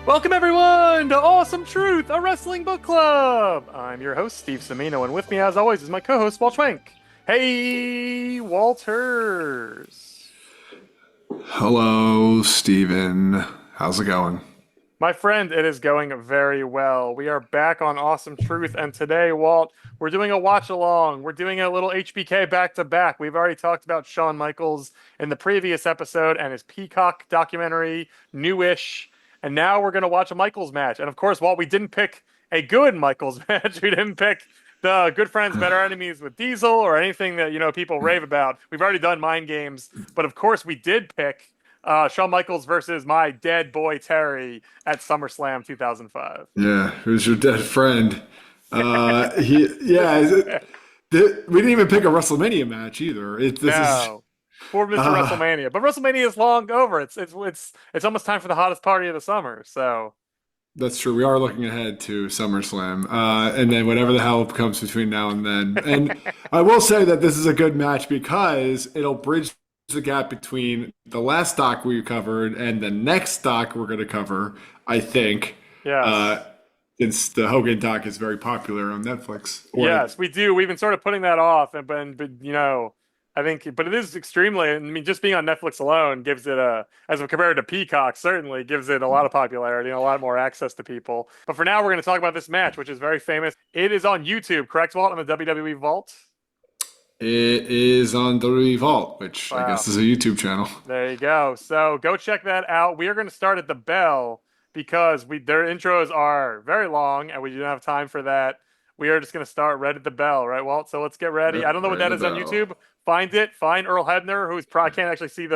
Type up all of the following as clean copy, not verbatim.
Welcome everyone to Awesome Truth, a wrestling book club. I'm your host, Steve Semino, and with me, as always, is my co-host, Walt Schwenk. Hey, Walters. Hello, Steven. How's it going? My friend, it is going very well. We are back on Awesome Truth, and today, Walt, we're doing a watch-along. We're doing a little HBK back-to-back. We've already talked about Shawn Michaels in the previous episode and his Peacock documentary, Newish. And now we're going to watch a Michaels match. And of course, while we didn't pick a good Michaels match, we didn't pick the Good Friends, Better Enemies with Diesel or anything that, people rave about. We've already done Mind Games. But of course, we did pick Shawn Michaels versus my dead boy Terry at SummerSlam 2005. Yeah, who's your dead friend? We didn't even pick a WrestleMania match either. No. For Mr. WrestleMania. But WrestleMania is long over. It's almost time for the hottest party of the summer. So That's true. We are looking ahead to SummerSlam, and then whatever the hell comes between now and then. And I will say that this is a good match because it'll bridge the gap between the last doc we covered and the next doc we're going to cover, I think. yeah. Since the Hogan doc is very popular on Netflix. Yes, we do. We've been sort of putting that off, but I think, but it is extremely. I mean, just being on Netflix alone gives it as compared to Peacock, certainly gives it a lot of popularity and a lot more access to people. But for now, we're going to talk about this match, which is very famous. It is on YouTube, correct, Walt, on the WWE Vault. It is on WWE Vault, which I guess is a YouTube channel. There you go. So go check that out. We are going to start at the bell because their intros are very long and we don't have time for that. We are just going to start right at the bell, right, Walt? So let's get ready. I don't know what that is on YouTube. Find it. Find Earl Hebner, who's probably can't actually see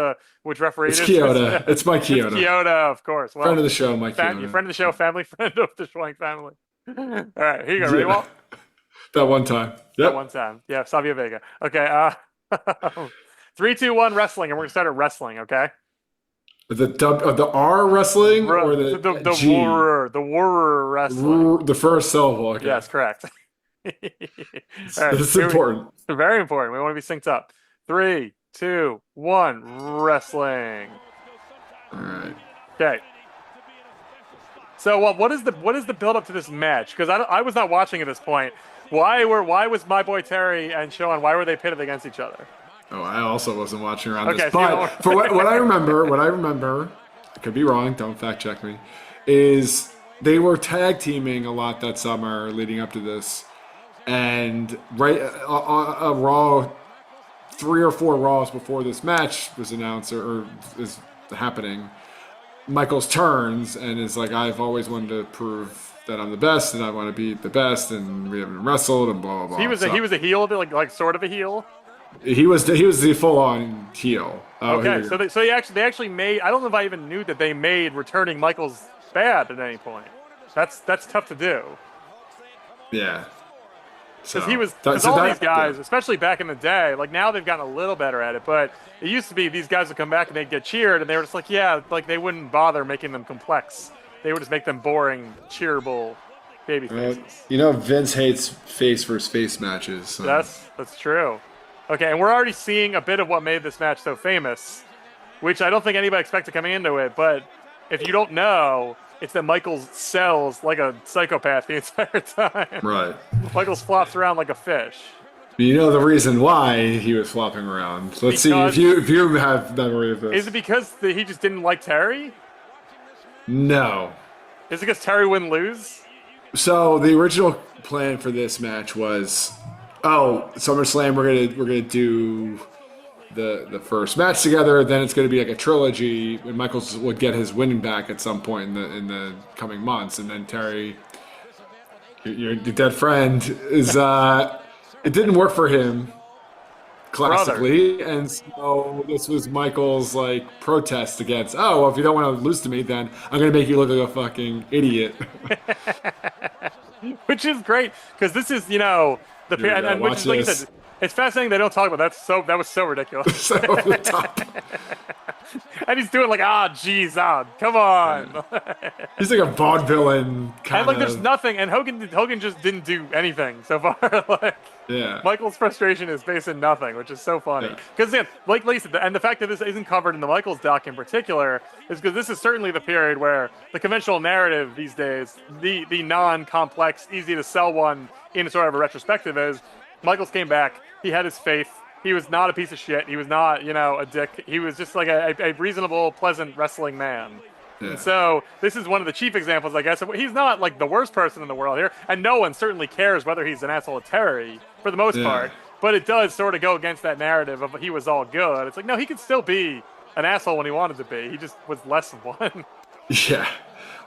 which referee it is. It's Kyoto. It's Mike Kyoto. Kyoto, of course. Well, friend of the show, Mike Kyoto. Friend of the show, family friend of the Schwank family. All right, here you go. Ready, Walt? That one time. Yep. That one time. Yeah, Savio Vega. Okay. 3, 2, 1, wrestling, and we're gonna start at wrestling. Okay. The R wrestling or the G? The Warrior wrestling. The first syllable. Okay. Yes, correct. All right, this is important. Very important. We want to be synced up. 3, 2, 1, wrestling. All right. Okay. So, what is the build up to this match? Because I was not watching at this point. Why was my boy Terry and Shawn? Why were they pitted against each other? Oh, I also wasn't watching around Okay, this. But for what I remember, I could be wrong. Don't fact check me. Is they were tag teaming a lot that summer leading up to this, and right a Raw, 3 or 4 Raws before this match was announced or is happening, Michaels turns and is like, I've always wanted to prove that I'm the best and I want to be the best, and we haven't wrestled and blah blah blah. He was a heel, like sort of a heel. He was the full on heel. Okay, so they actually made. I don't know if I even knew that they made returning Michaels bad at any point. That's tough to do. Yeah. Because all these guys, especially back in the day, like now they've gotten a little better at it, but it used to be these guys would come back and they'd get cheered, and they were just like, like they wouldn't bother making them complex. They would just make them boring, cheerable baby faces. Vince hates face versus face matches. So. That's true. Okay, and we're already seeing a bit of what made this match so famous, which I don't think anybody expected coming into it, but if you don't know, it's that Michaels sells like a psychopath the entire time. Right. Michaels flops around like a fish. You know the reason why he was flopping around. Let's see if you have memory of this. Is it because he just didn't like Terry? No. Is it because Terry wouldn't lose? So the original plan for this match was, SummerSlam, we're gonna do the first match together. Then it's gonna be like a trilogy, and Michaels would get his winning back at some point in the coming months, and then Terry, your dead friend, is it didn't work for him classically, and so this was Michael's protest against. If you don't want to lose to me, then I'm gonna make you look like a fucking idiot. Which is great because this is and which is like you said, It's fascinating they don't talk about that. That was so ridiculous. So over the top. And he's doing like, geez, come Yeah. on. He's like a vaudevillain And kind like, there's of. nothing, and Hogan just didn't do anything so far. Like, Yeah. Michaels' frustration is based in nothing, which is so funny. Yeah. Because like Lisa, and the fact that this isn't covered in the Michaels doc in particular is because this is certainly the period where the conventional narrative these days, the non-complex, easy to sell one in sort of a retrospective is Michaels came back, he had his faith. He was not a piece of shit. He was not, a dick. He was just like a reasonable, pleasant wrestling man. Yeah. And so this is one of the chief examples, I guess. He's not like the worst person in the world here, and no one certainly cares whether he's an asshole to Terry for the most part. But it does sort of go against that narrative of he was all good. It's like, no, he could still be an asshole when he wanted to be. He just was less than one. Yeah.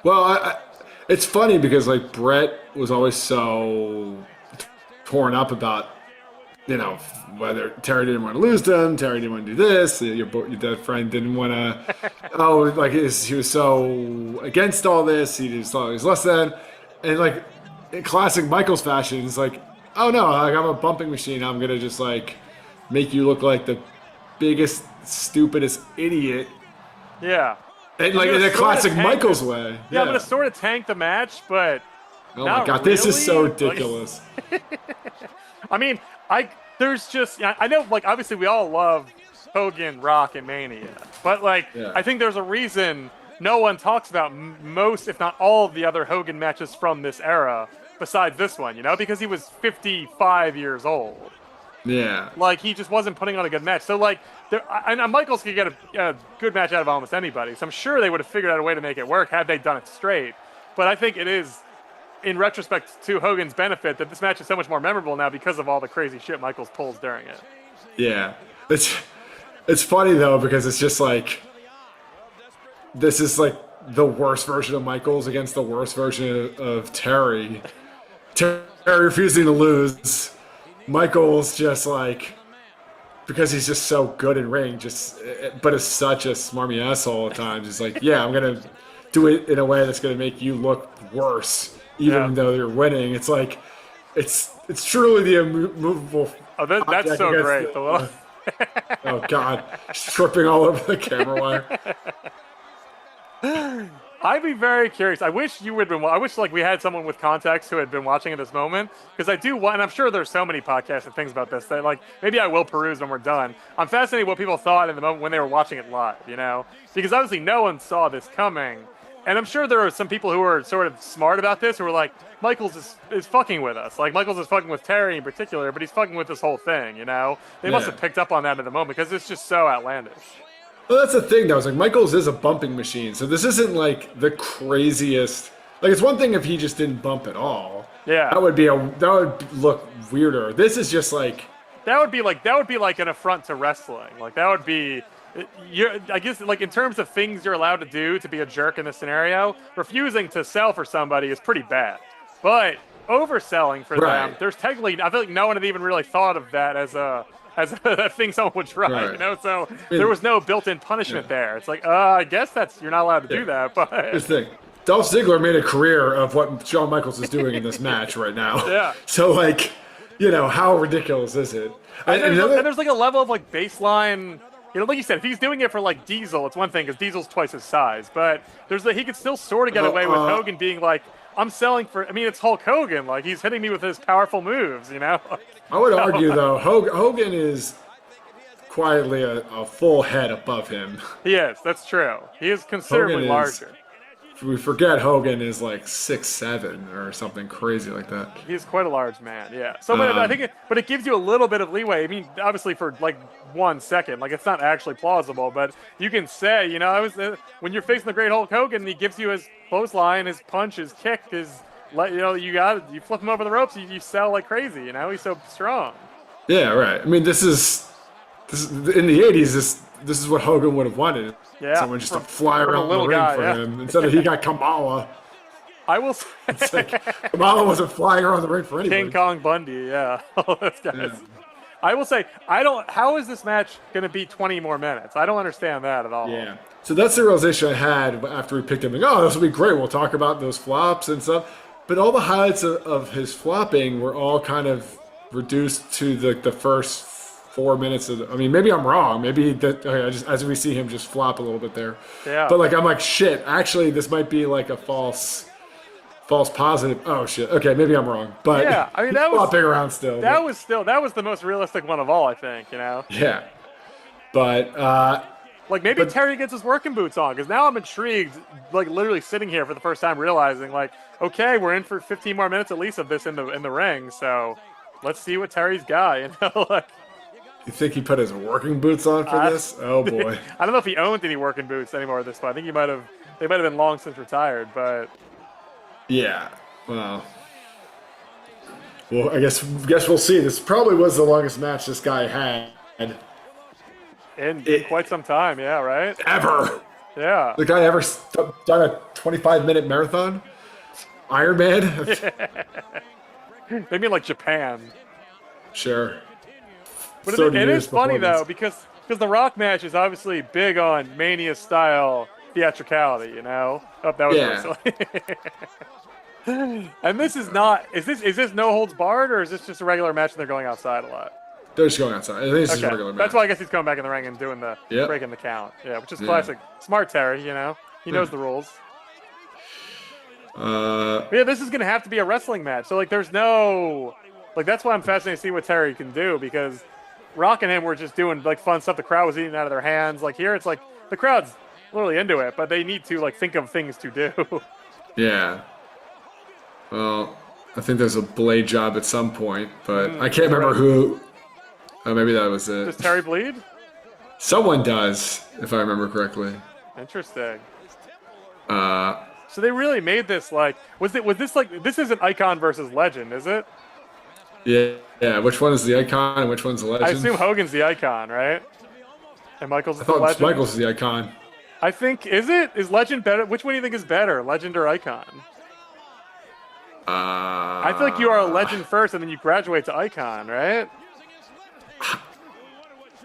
Well, it's funny because like Brett was always so torn up about, whether Terry didn't want to lose to him, Terry didn't want to do this, your dead friend didn't want to, he was so against all this, he just thought he was less than, and like in classic Michaels fashion, it's like, oh no, like I'm a bumping machine, I'm gonna just like make you look like the biggest, stupidest idiot. Yeah. And like in a classic Michaels way. Yeah, I'm gonna sort of tank the match, but oh my god, this is so ridiculous. I mean, there's just, I know, like, obviously we all love Hogan, Rock, and Mania, but like, I think there's a reason no one talks about most, if not all, of the other Hogan matches from this era besides this one, because he was 55 years old. Yeah. Like, he just wasn't putting on a good match. So, like, and Michaels could get a good match out of almost anybody, so I'm sure they would have figured out a way to make it work had they done it straight. But I think it is, in retrospect, to Hogan's benefit, that this match is so much more memorable now because of all the crazy shit Michaels pulls during it. Yeah. It's funny, though, because it's just like, this is like the worst version of Michaels against the worst version of Terry. Terry refusing to lose. Michaels just like, because he's just so good in ring, but is such a smarmy asshole at times. He's like, yeah, I'm going to do it in a way that's going to make you look worse, even though you're winning. It's like, it's truly the immovable. Oh, that's so great. Oh God, tripping all over the camera wire. I'd be very curious. I wish you would have been. I wish like we had someone with context who had been watching at this moment, because I do want. And I'm sure there's so many podcasts and things about this that like maybe I will peruse when we're done. I'm fascinated what people thought in the moment when they were watching it live. Because obviously no one saw this coming, and I'm sure there are some people who are sort of smart about this who are like, Michaels is fucking with us. Like Michaels is fucking with Terry in particular, but he's fucking with this whole thing. They must have picked up on that in the moment because it's just so outlandish. Well, that's the thing, though. It's like Michaels is a bumping machine, so this isn't like the craziest. Like, it's one thing if he just didn't bump at all. Yeah, that would look weirder. This is just like that would be like an affront to wrestling. Like that would be. I guess like in terms of things you're allowed to do to be a jerk in this scenario, refusing to sell for somebody is pretty bad. But overselling for them, there's technically, I feel like no one had even really thought of that as a thing someone would try, So there was no built-in punishment there. It's like, I guess you're not allowed to do that. But here's the thing: Dolph Ziggler made a career of what Shawn Michaels is doing in this match right now. Yeah. So like, how ridiculous is it? And there's like a level of like baseline. Like you said, if he's doing it for like Diesel, it's one thing because Diesel's twice his size. But he could still sort of get away with Hogan being like, I'm selling for. I mean, it's Hulk Hogan. Like he's hitting me with his powerful moves. I would argue though, Hogan is quietly a full head above him. He is. That's true. He is considerably larger. We forget Hogan is like 6'7" or something crazy like that. He's quite a large man, yeah. So, but I think, it gives you a little bit of leeway. I mean, obviously for like 1 second, like it's not actually plausible, but you can say, when you're facing the Great Hulk Hogan, he gives you his clothesline, his punch, his kick, you flip him over the ropes, you sell like crazy. He's so strong. Yeah, right. I mean, this is in the '80s. This is what Hogan would have wanted. Yeah, someone just to fly around the ring for him instead of he got Kamala. I will say, it's like Kamala wasn't flying around the ring for anybody. King Kong Bundy, yeah, all those guys. Yeah. I will say, how is this match going to be 20 more minutes? I don't understand that at all. Yeah. So that's the realization I had after we picked him. Like, oh, this will be great. We'll talk about those flops and stuff. But all the highlights of his flopping were all kind of reduced to the first 4 minutes of. I mean, maybe I'm wrong. Maybe that okay, I just as we see him just flop a little bit there. Yeah. But like I'm like shit. Actually, this might be like a false positive. Oh shit. Okay, maybe I'm wrong. But Yeah. I mean, he's flopping around still. that But, was still that was the most realistic one of all, I think. You know. yeah. But Like maybe but Terry gets his working boots on because now I'm intrigued. Like literally sitting here for the first time, realizing like, okay, we're in for 15 more minutes at least of this in the ring. So let's see what Terry's got. You know, like you think he put his working boots on for this? Oh boy. I don't know if he owned any working boots anymore at this point. I think he might have. They might have been long since retired, but Yeah. Well, I guess we'll see. This probably was the longest match this guy had in quite some time. Yeah. Right. ever. Yeah. The guy ever done a 25-minute marathon? Iron Man? Maybe in like Japan. Sure. But 30 it years is funny before this. though because the Rock match is obviously big on Mania style theatricality. You know. Oh, that was Yeah. And this is not. Is this no holds barred or is this just a regular match and they're going outside a lot? They're just going outside. I think this is a Okay, regular match. that's why I guess he's coming back in the ring and doing the Yep. breaking the count. Yeah, which is Yeah. classic. Smart Terry, you know, he knows the rules. But yeah, this is gonna have to be a wrestling match. So like, there's no like that's why I'm fascinated to see what Terry can do because Rock and him were just doing like fun stuff. The crowd was eating out of their hands. Like here, it's like the crowd's literally into it, but they need to like think of things to do. Yeah. Well, I think there's a blade job at some point, but I can't remember who. Oh, maybe that was it. Does Terry bleed? Someone does, if I remember correctly. Interesting. Uh, So they really made this like was this like this isn't Icon versus Legend, is it? yeah. Which one is the icon and which one's the legend? I assume Hogan's the Icon, right? And Michaels I is the thought Legend. Michaels is the icon. I think is Legend better? Which one do you think is better, Legend or Icon? I feel like you are a Legend first, and then you graduate to Icon, right?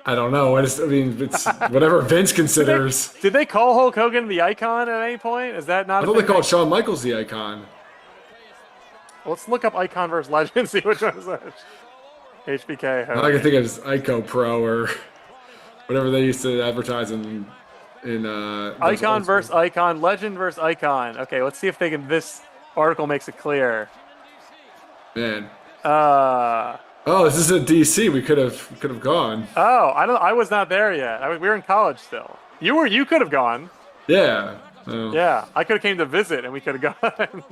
I don't know. I mean, it's whatever Vince considers. Did they call Hulk Hogan the Icon at any point? Is that not? I thought they called Shawn Michaels the icon. Let's look up Icon versus Legend and see which one is which. HBK. All I Hogan. can think of is Ico Pro or whatever they used to advertise in those Icon old versus school- Icon, Legend versus Icon. Okay, let's see if they can. This article makes it clear. Man. Uh Oh, this is a DC. We could have gone. oh, I was not there yet. We were in college still. You could have gone. Yeah. Oh, Yeah, I could have came to visit and we could have gone.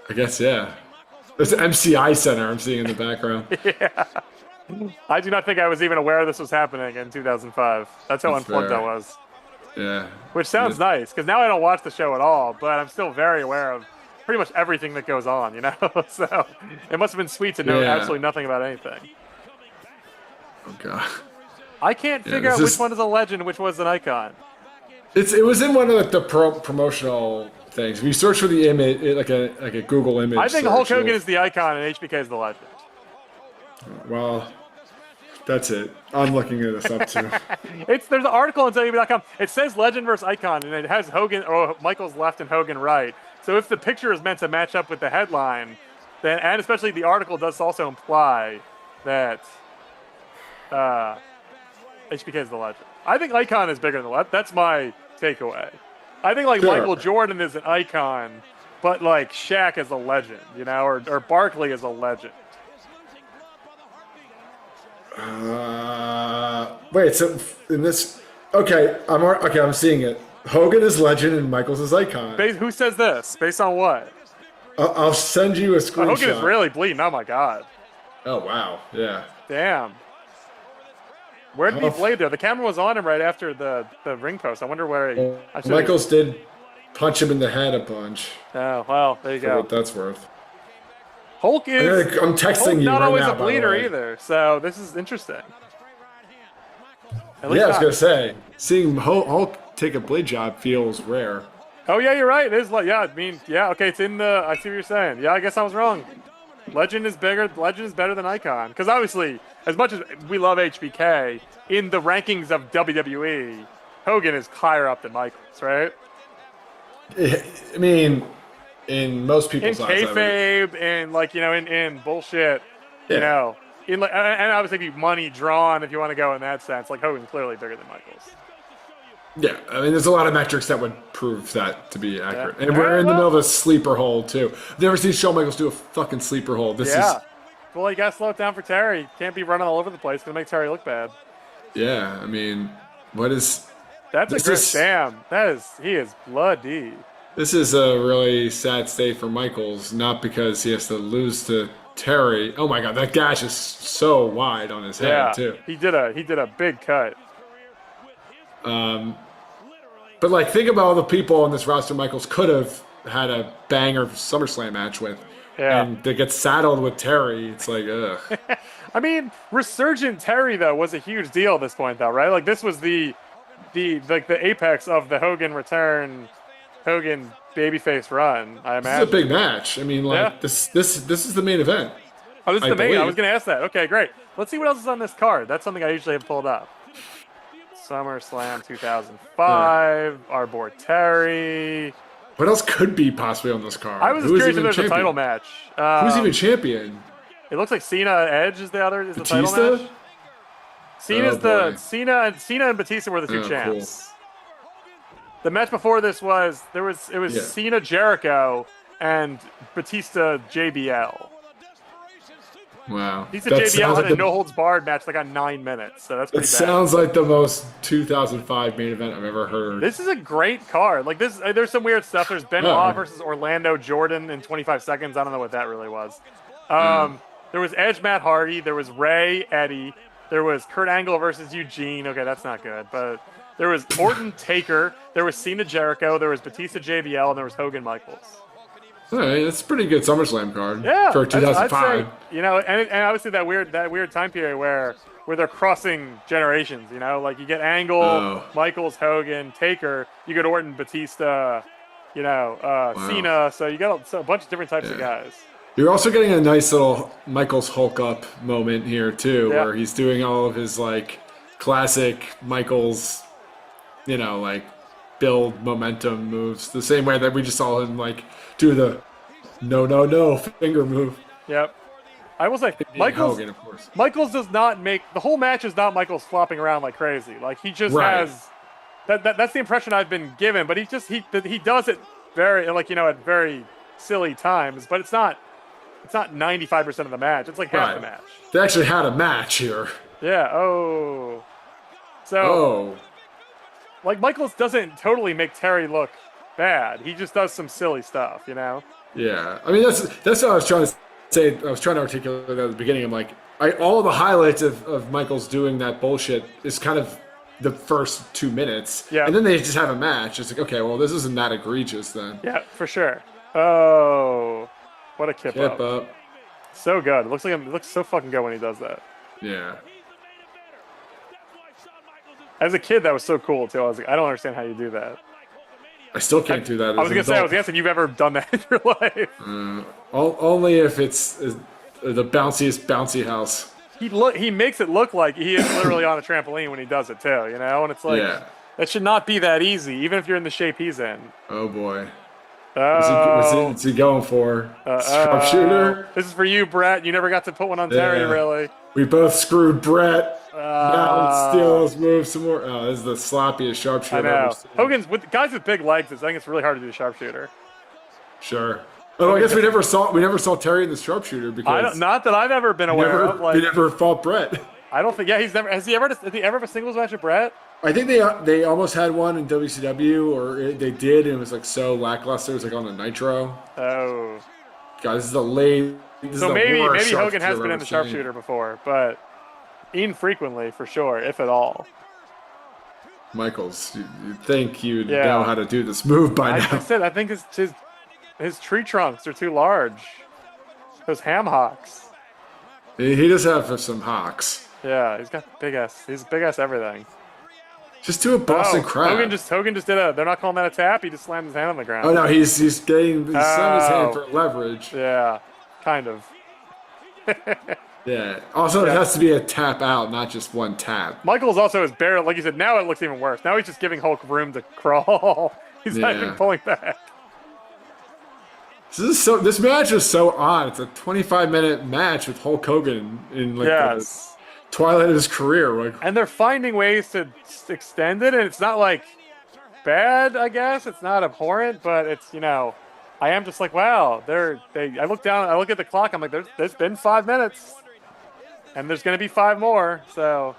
I guess yeah. There's an MCI Center I'm seeing in the background. I do not think I was even aware this was happening in 2005. That's how That's unplugged fair. I was. Yeah. Which sounds nice because now I don't watch the show at all, but I'm still very aware of pretty much everything that goes on. You know, so it must have been sweet to know Yeah. absolutely nothing about anything. Oh god. I can't figure this out which is- one is a Legend and which one's an Icon. It was in one of the promotional things. If you search for the image, like a Google image. I think search, Hulk Hogan you'll- is the Icon and HBK is the Legend. Well, that's it. I'm looking this up too. There's an article on WWE.com. It says Legend versus Icon, and it has Hogan or Michaels left and Hogan right. So if the picture is meant to match up with the headline, then and especially the article does also imply that HBK is the Legend. I think Icon is bigger than Legend. That's my takeaway. I think like Sure. Michael Jordan is an icon, but like Shaq is a legend, you know, or Barkley is a legend. Wait, so in this, okay, I'm seeing it. Hogan is legend and Michaels is icon. Who says this? Based on what? I'll send you a Oh, screenshot. Hogan is really bleeding. Oh my god. Oh wow, yeah. Damn. Where did he bleed there? The camera was on him right after the ring post. I wonder where he. I should've- Michaels did punch him in the head a bunch. Oh well, there you For go. what that's worth. Hulk is. I'm texting Hulk you not right always now, a by the bleeder way. either. So this is interesting. At Yeah, I was not- gonna say, seeing Hulk take a blade job feels rare. Oh yeah, you're right. It is like yeah. I mean yeah. Okay, it's in the. I see what you're saying. Yeah, I guess I was wrong. Legend is bigger. Legend is better than Icon because obviously, as much as we love HBK, in the rankings of WWE, Hogan is higher up than Michaels, right? I mean, in most In people's eyes, I would- kayfabe and like you know in bullshit You Yeah. know, and obviously money drawn if you want to go in that sense. Like Hogan clearly bigger than Michaels. Yeah, I mean, there's a lot of metrics that would prove that to be Yeah. accurate. And All we're right. in the middle Well. of a sleeper hole, too. I've never seen Shawn Michaels do a fucking sleeper hole. This is, Yeah. Well, you gotta slow it down for Terry. Can't be running all over the place. Gonna make Terry look bad. yeah, I mean, what is, That's a this great. is, Damn. He is bloody. this is a really sad state for Michaels, not because he has to lose to Terry. Oh my God, that gash is so wide on his head, Yeah. too. He did a big cut. But like, think about all the people on this roster Michaels could have had a banger SummerSlam match with, Yeah. and to get saddled with Terry, it's like, ugh. I mean, Resurgent Terry though was a huge deal at this point though, right? Like this was the apex of the Hogan return, Hogan babyface run. I This is a imagine. big match. I mean, Yeah. like this is the main event. Oh, this is I the main. I was believe. gonna ask that. Okay, great. Let's see what else is on this card. That's something I usually have pulled up. SummerSlam 2005. Our boy Terry. What else could be possibly on this card? I was just Who is curious if even there's a champion? title match. Who's even champion? It looks like Cena Edge is the title Batista? match. Cena's boy. Cena and Batista were the two Oh, champs. The match before this was Yeah. Cena Jericho and Batista JBL. Wow. Batista That JBL sounds had like a no holds barred match that got 9 minutes, so that's It pretty bad. sounds like the most 2005 main event I've ever heard. This is a great card. Like this, there's some weird stuff. There's Benoit Oh. versus Orlando Jordan in 25 seconds. I don't know what that really was. There was Edge Matt Hardy. There was Ray Eddie. There was Kurt Angle versus Eugene. Okay, that's not good. But there was Orton Taker. There was Cena Jericho. There was Batista JBL, and there was Hogan Michaels. All right, that's a pretty good SummerSlam card Yeah, for I'd 2005. say, and obviously that weird time period where they're crossing generations. You know, like you get Angle, Oh. Michaels, Hogan, Taker. You get Orton, Batista. Cena. So you got a bunch of different types of guys. You're also getting a nice little Michaels Hulk up moment here too, Yeah. where he's doing all of his like classic Michaels, like build momentum moves, the same way that we just saw him like do the no finger move. Yep. I will say, Being Hogan, of course. Michaels does not make the whole match is not Michaels flopping around like crazy. Like he just Right. has that's the impression I've been given. But he does it very at very silly times. But it's not 95% of the match. It's like half the match. They actually had a match here. Yeah. Oh. So Oh, like Michaels doesn't totally make Terry look bad. He just does some silly stuff. yeah. I mean, that's what I was trying to say. I was trying to articulate that at the beginning. I'm like, all the highlights of Michaels doing that bullshit is kind of the first 2 minutes. Yeah. And then they just have a match. It's like, okay, well, this isn't that egregious then. Yeah, for sure. Oh, what a kip Kip up. up. So good. It looks so fucking good when he does that. Yeah. As a kid, that was so cool too. I was like, I don't understand how you do that. I still can't do that. I was gonna say, I was asking, you've ever done that in your life? Only if it's the bounciest bouncy house. He makes it look like he is literally on a trampoline when he does it too. And it's like Yeah. that should not be that easy, even if you're in the shape he's in. Oh boy. Oh, What's he going for? Sharpshooter? this is for you, Brett. You never got to put one on Terry, Yeah. really. We both screwed Brett. Now let's steal his move some more. Oh, this is the sloppiest sharpshooter I I've know. ever seen. Hogan's with guys with big legs. I think it's really hard to do sharpshooter. Sure. Oh, I guess we never saw Terry in the sharpshooter because Not that I've ever been aware of. we never fought Brett. I don't think. Yeah, has he ever have a singles match with Brett? I think they almost had one in WCW, or they did, and it was like so lackluster. It was like on the Nitro. Oh, God, this is the late. so maybe Hogan has sharpshooter been in I've the seen. sharpshooter before, but infrequently for sure, if at all. Michaels, you'd think you'd Yeah. know how to do this move by Like I now. said, I think his tree trunks are too large. Those ham hocks. He does have some hawks. Yeah, he's got big ass. He's big ass everything. Just do a Boston crab. Hogan just did a. They're not calling that a tap. He just slammed his hand on the ground. Oh no, he's slamming his hand Oh. for leverage. Yeah, kind of. Yeah. Also, it has to be a tap out, not just one tap. Michaels also is barely, like you said, now it looks even worse. Now he's just giving Hulk room to crawl. He's not Yeah. even pulling back. This match is so odd. It's a 25-minute match with Hulk Hogan in like the Yes. twilight of his career. Like, And they're finding ways to extend it, and it's not like bad, I guess. It's not abhorrent, but it's, I am just like, wow, I look down, I look at the clock, I'm like, there's been 5 minutes, and there's gonna be five more, so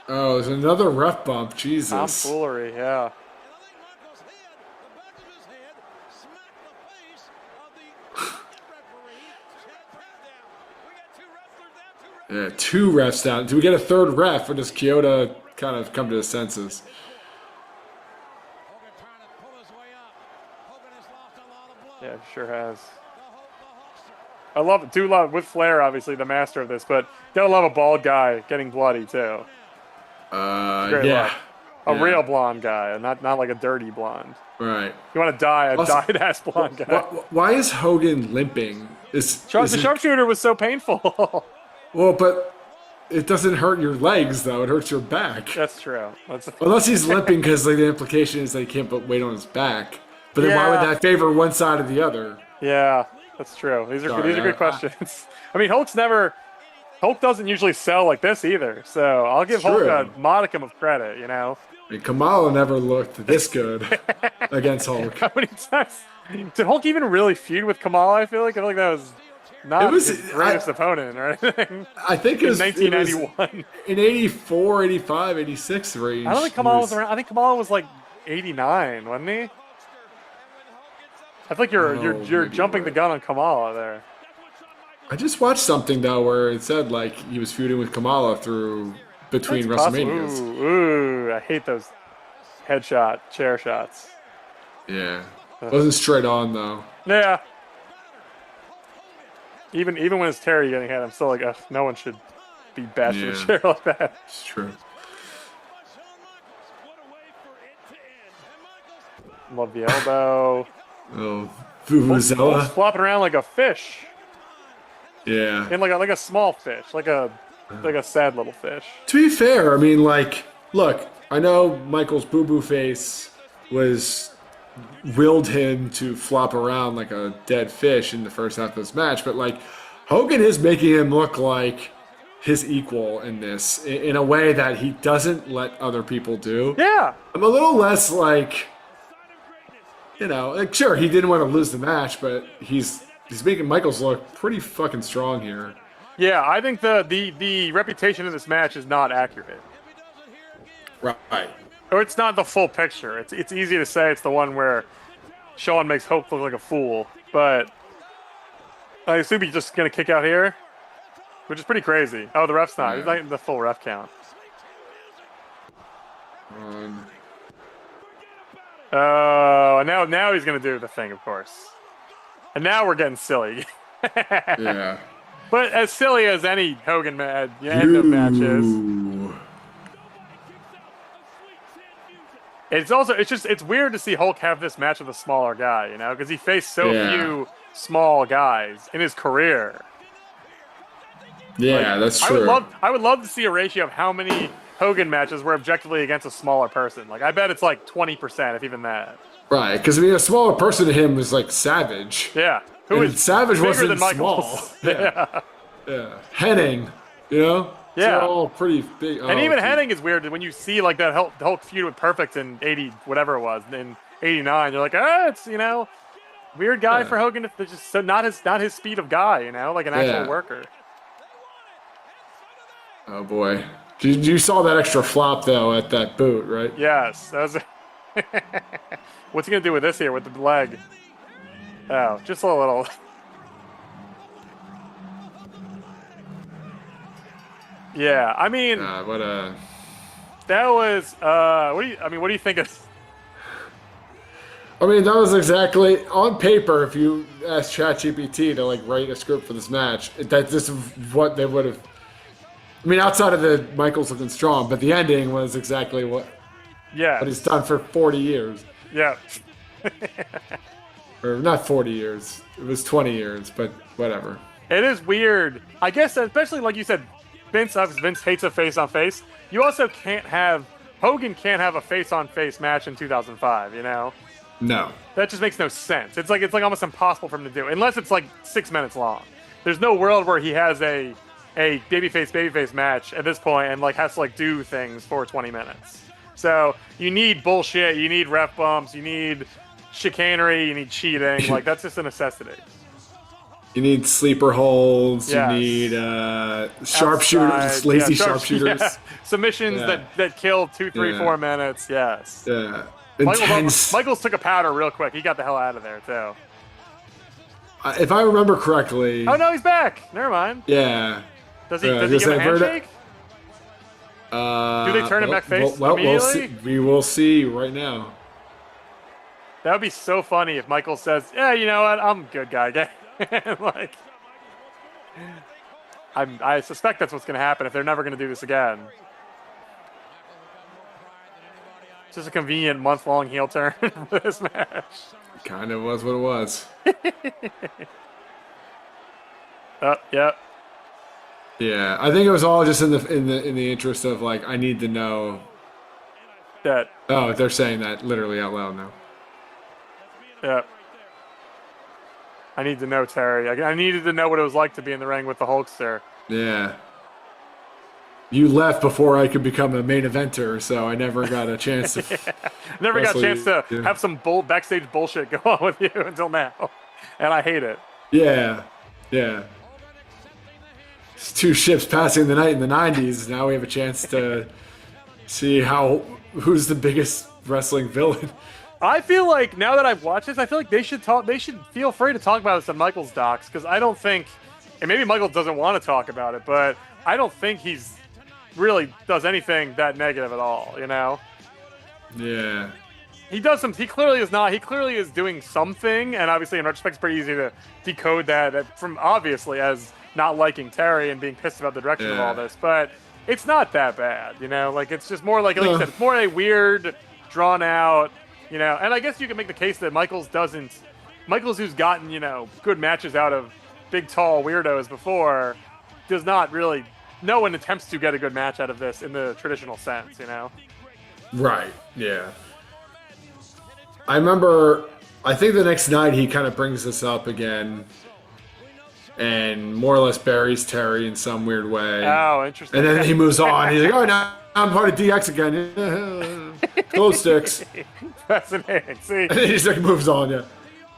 oh, there's another ref bump. Jesus. tomfoolery, yeah. Yeah, two refs down. Do we get a third ref, or does Kyoto kind of come to his senses? Yeah, sure has. I love it. Do love with Flair, obviously the master of this, but gotta love a bald guy getting bloody too. Great Yeah. luck. A real blonde guy, not like a dirty blonde. Right. You want to die a Also, dyed ass blonde guy. Why is Hogan limping? The sharpshooter was so painful. Well, but it doesn't hurt your legs though. It hurts your back. That's true. Unless he's limping because like the implication is that he can't put weight on his back. But then why would that favor one side or the other? Yeah, that's true. These are good questions. I mean, Hulk doesn't usually sell like this either, so I'll give Hulk a modicum of credit. I mean, Kamala never looked this good against Hulk. How many times did Hulk even really feud with Kamala? I feel like that was not his greatest opponent or anything. I think it was 1991. In 84, 85, 86 range. I don't think Kamala was around. I think Kamala was like 89, wasn't he? I think you're jumping the gun on Kamala there. I just watched something though where it said like he was feuding with Kamala between WrestleManias. Ooh, I hate those chair shots. Yeah, wasn't straight on though. Yeah. Even when it's Terry getting hit, I'm still like, ugh, no one should be bashed in a chair like that. It's true. Love the elbow. Oh, Vuvuzela. Flopping around like a fish. Yeah. And like a small fish, like a sad little fish. To be fair, I mean, like, look, I know Michael's boo-boo face willed him to flop around like a dead fish in the first half of this match, but like Hogan is making him look like his equal in this in a way that he doesn't let other people do. Yeah. I'm a little less like, sure, he didn't want to lose the match, but he's making Michaels look pretty fucking strong here. Yeah, I think the reputation of this match is not accurate. Right. Or it's not the full picture. It's easy to say it's the one where Shawn makes Hope look like a fool, but I assume he's just gonna kick out here, which is pretty crazy. Oh, the ref's not. He's not in the full ref count. Oh, and now he's gonna do the thing, of course. And now we're getting silly. Yeah. But as silly as any Hogan end of match is. It's weird to see Hulk have this match with a smaller guy, because he faced so few small guys in his career. Yeah, that's true. I would love to see a ratio of how many Hogan matches were objectively against a smaller person. Like, I bet it's like 20%, if even that. Right, because I mean, a smaller person to him was like Savage. Yeah, Savage wasn't than small. Yeah. Henning, Yeah. They're all pretty big. And even Henning is weird when you see like that Hulk feud with Perfect in 80, whatever it was, in 89. You're like, it's weird guy for Hogan. To just not his speed of guy, like an actual worker. Oh boy, you saw that extra flop though at that boot, right? Yes, that was. What's he gonna do with this here with the leg? Oh, just a little. Yeah, I mean, that was. What do you think of? I mean, that was exactly on paper. If you asked ChatGPT to like write a script for this match, that this is what they would have. I mean, outside of the Michaels looking strong, but the ending was exactly what he's done for 40 years. Yeah. Or not 40 years. It was 20 years, but whatever. It is weird. I guess, especially like you said, Vince hates a face-on-face. You also Hogan can't have a face-on-face match in 2005, No. That just makes no sense. It's like almost impossible for him to do, unless it's like 6 minutes long. There's no world where he has a babyface match at this point and like has to like do things for 20 minutes. So you need bullshit, you need ref bumps, you need chicanery, you need cheating. Like that's just a necessity. You need sleeper holds. You Yes. need sharpshooters, Outside, lazy yeah, sharpshooters. yeah. Submissions Yeah. that kill 2, 3, Yeah. 4 minutes. Yes. Yeah. Intense. Michaels took a powder real quick. He got the hell out of there too. If I remember correctly. Oh no, he's back. Never mind. Yeah. Does he give him a handshake? Do they turn him back face immediately? We will see right now. That would be so funny if Michael says, "Yeah, you know what? I'm a good guy." Like, I suspect that's what's going to happen if they're never going to do this again. It's just a convenient month-long heel turn for this match. Kind of was what it was. Oh, yep. Yeah, I think it was all just in the interest of like I need to know. That. Oh, they're saying that literally out loud now. Yep. I need to know, Terry. I needed to know what it was like to be in the ring with the Hulkster. Yeah. You left before I could become a main eventer, so I never got a chance to. Yeah. Never got a chance to have some backstage bullshit go on with you until now, and I hate it. Yeah, yeah. It's two ships passing the night in the '90s. Now we have a chance to see who's the biggest wrestling villain. I feel like now that I've watched this, I feel like they should talk. They should feel free to talk about this on Michael's docs because I don't think, and maybe Michael doesn't want to talk about it, but I don't think he's really does anything that negative at all. You know? Yeah. He does some. He clearly is not. He clearly is doing something, and obviously in retrospect, it's pretty easy to decode that from obviously as not liking Terry and being pissed about the direction of all this. But it's not that bad, you know. Like it's just more like you said, it's more a weird, drawn out. You know, and I guess you can make the case that Michaels, who's gotten, you know, good matches out of big, tall weirdos before, does not really, no one attempts to get a good match out of this in the traditional sense, you know? Right, yeah. I remember, I think the next night he kind of brings this up again and more or less buries Terry in some weird way. Oh, interesting. And then he moves on. He's like, oh, now I'm part of DX again. Glow sticks. Fascinating. See, and he just like moves on. Yeah.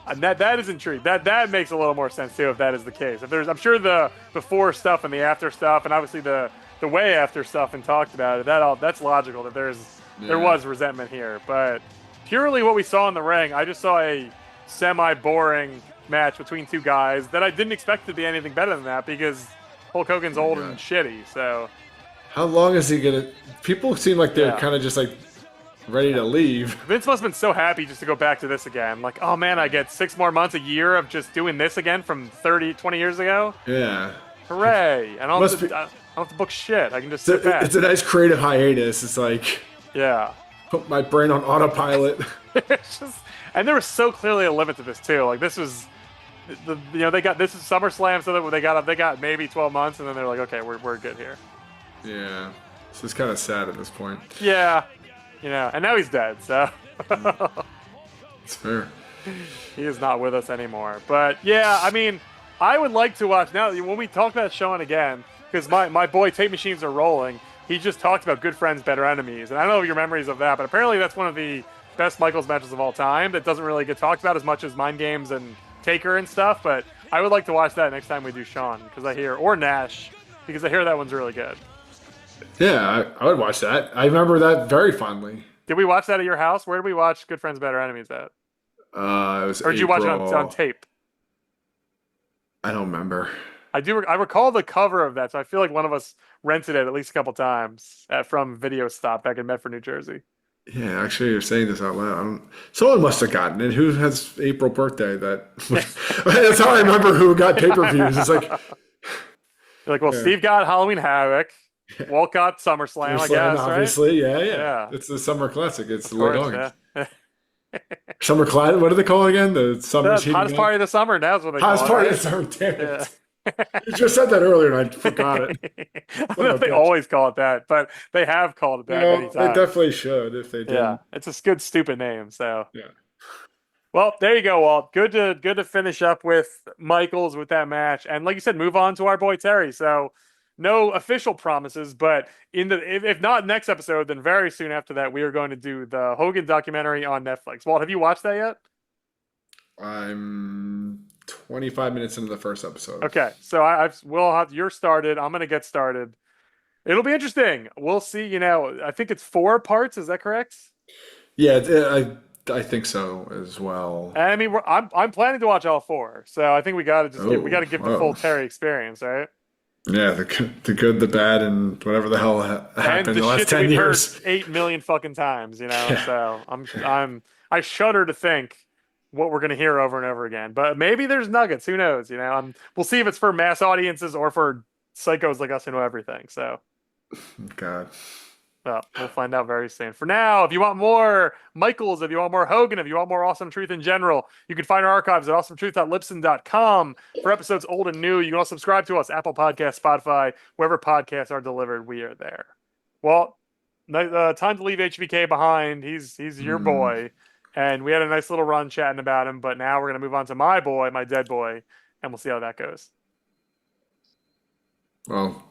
And that is intriguing. That makes a little more sense too if that is the case. If there's, I'm sure the before stuff and the after stuff, and obviously the way after stuff and talked about it. That's logical that there was resentment here. But purely what we saw in the ring, I just saw a semi-boring match between two guys that I didn't expect to be anything better than that because Hulk Hogan's old and shitty. So how long is he gonna? People seem like they're kind of just like ready to leave. Vince must have been so happy just to go back to this again. Like, oh man, I get 6 more months, a year of just doing this again from 20 years ago. Yeah. Hooray! And I don't have to book shit. I can just sit back. It's a nice creative hiatus. It's like, yeah, put my brain on autopilot. And there was so clearly a limit to this too. Like this was, they got this is SummerSlam, so that they got maybe 12 months, and then they're like, okay, we're good here. Yeah, this is kind of sad at this point. Yeah, and now he's dead, so it's fair. He is not with us anymore. But yeah, I mean, I would like to watch now when we talk about Shawn again, because my boy tape machines are rolling. He just talked about good friends, better enemies, and I don't know your memories of that, but apparently that's one of the best Michaels matches of all time that doesn't really get talked about as much as Mind Games and Taker and stuff. But I would like to watch that next time we do Shawn or Nash because I hear that one's really good. Yeah, I would watch that. I remember that very fondly. Did we watch that at your house? Where did we watch Good Friends, Better Enemies at? It was or did you watch it on tape? I don't remember. I recall the cover of that, so I feel like one of us rented it at least a couple times from Video Stop back in Medford, New Jersey. Yeah, actually, you're saying this out loud. Someone must have gotten it. Who has April birthday? That's how I remember who got pay-per-views. It's like, you're like, well, Steve got Halloween Havoc. Walt got SummerSlam, I guess, obviously, right? Yeah. It's the Summer Classic. It's the late August. Yeah. Summer Classic. What do they call it again? The summer's heating hottest party of the summer. That's what they call it. Hottest party of the summer. Damn it. You just said that earlier and I forgot it. I don't know if they always call it that, but they have called it that many times. They definitely should if they did. Yeah, it's a good stupid name. So yeah. Well, there you go, Walt. Good to finish up with Michaels with that match, and like you said, move on to our boy Terry. So, no official promises, but if not next episode, then very soon after that, we are going to do the Hogan documentary on Netflix. Walt, have you watched that yet? I'm 25 minutes into the first episode. Okay, so we'll have you're started. I'm gonna get started. It'll be interesting. We'll see. I think it's 4 parts. Is that correct? Yeah, I think so as well. I mean, I'm planning to watch all 4, so I think we got to just give we got Oh, to give the full oh. Terry experience, right? Yeah, the good, the bad, and whatever the hell And happened in the the last shit that 10 we've heard years. 8 million fucking times. Yeah. So I shudder to think what we're gonna hear over and over again. But maybe there's nuggets. Who knows? We'll see if it's for mass audiences or for psychos like us who know everything. So. God. Well, we'll find out very soon. For now, if you want more Michaels, if you want more Hogan, if you want more Awesome Truth in general, you can find our archives at awesometruth.libsyn.com for episodes old and new. You can also subscribe to us, Apple Podcasts, Spotify, wherever podcasts are delivered, we are there. Well, time to leave HBK behind. He's your Hmm. boy, and we had a nice little run chatting about him, but now we're going to move on to my boy, my dead boy, and we'll see how that goes. Well,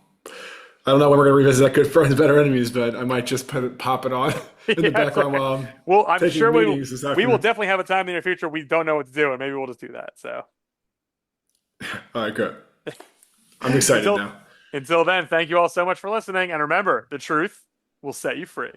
I don't know when we're gonna revisit that good friends, better enemies, but I might just pop it on in the Yeah, background right. while I'm Well, I'm sure taking meetings this we will afternoon. definitely have a time in the near future we don't know what to do, and maybe we'll just do that. So All right, good. I'm excited until now. until then, thank you all so much for listening, and remember, the truth will set you free.